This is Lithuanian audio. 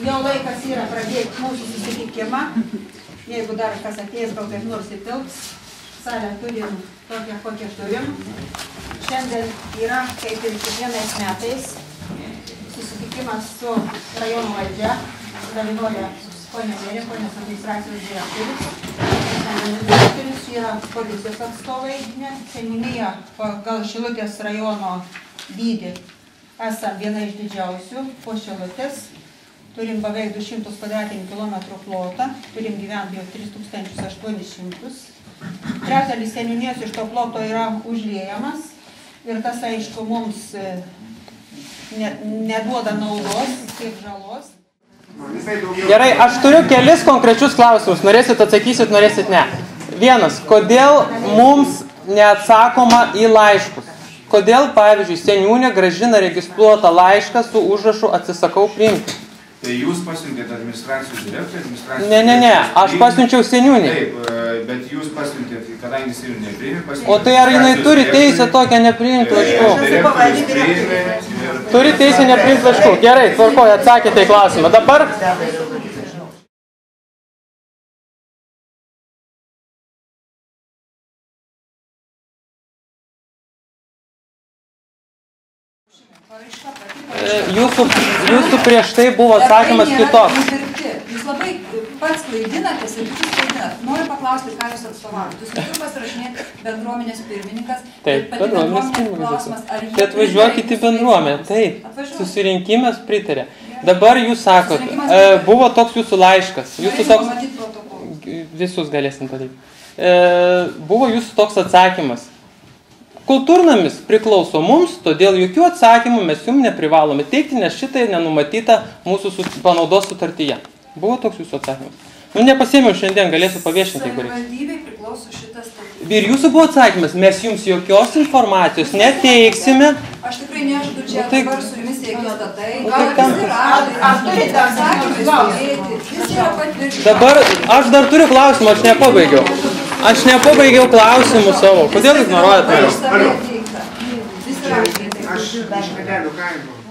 jau laikas yra pradėti mūsų susitikimą. Jeigu dar kas ateis, gal kaip nors įtilps, salę turim tokią, kokią turim. Šiandien yra, kaip ir kiekvienais metais, susitikimas su rajono valdžia. Dalyvauja ponia merė, ponios administracijos direktorius, yra policijos atstovai, nes seniūnija pagal Šilutės rajono dydį esam viena iš didžiausių po Šilutės. Turim beveik 200 kvadratinių kilometrų plotą, turim gyventojų 3800. Trečdalis seniūnijos iš to ploto yra užliejamas ir tas, aišku, mums neduoda naudos, kiek žalos. Gerai, aš turiu kelis konkrečius klausimus. Norėsit atsakysit, norėsit ne. Vienas, kodėl mums neatsakoma į laiškus? Kodėl, pavyzdžiui, seniūnė grąžina registruotą laišką su užrašu atsisakau priimti? Tai jūs pasiuntėte administracijos direktorių, Ne, aš pasiunčiau seniūnį. Taip, bet jūs pasiuntėte, kadangi seniūnė nepriėmė, pasiuntėte. O tai ar jinai turi teisę tokią nepriimti laiškų? Turi teisę nepriimti laiškų. Gerai, tvarkoju, atsakėte į klausimą. Dabar... Jūsų prieš tai buvo atsakymas kitoks. Jūs labai pats klaidinatės ir jūs klaidinat. Noriu paklausti, ką jūs atstovavote. Jūs turiu pasirašinėti bendruomenės pirmininkas. Taip, bendruomenės pirmininkas. Tai atvažiuokite į bendruomenę. Taip, susirinkimas pritarė. Dabar jūs sakot, buvo toks jūsų laiškas. Visus galėsim padaryti. Buvo jūsų toks atsakymas. Kultūrnamis priklauso mums, todėl jokių atsakymų mes jums neprivalome teikti, nes šitai nenumatyta mūsų panaudos sutartyje. Buvo toks jūsų atsakymas. Nepasiėmiau šiandien, galėsiu paviešinti, jeigu reikia. Savivaldybei priklauso šitas statybos. Ir jūsų buvo atsakymas, mes jums jokios informacijos neteiksime. Aš tikrai nežadu čia dabar su jumis jokios datai. Ar turite Dabar aš dar turiu klausimą, aš nepabaigiau. Aš nepabaigiau klausimų savo. Kodėl ignoruojate? Aš iš Medelių kaimo.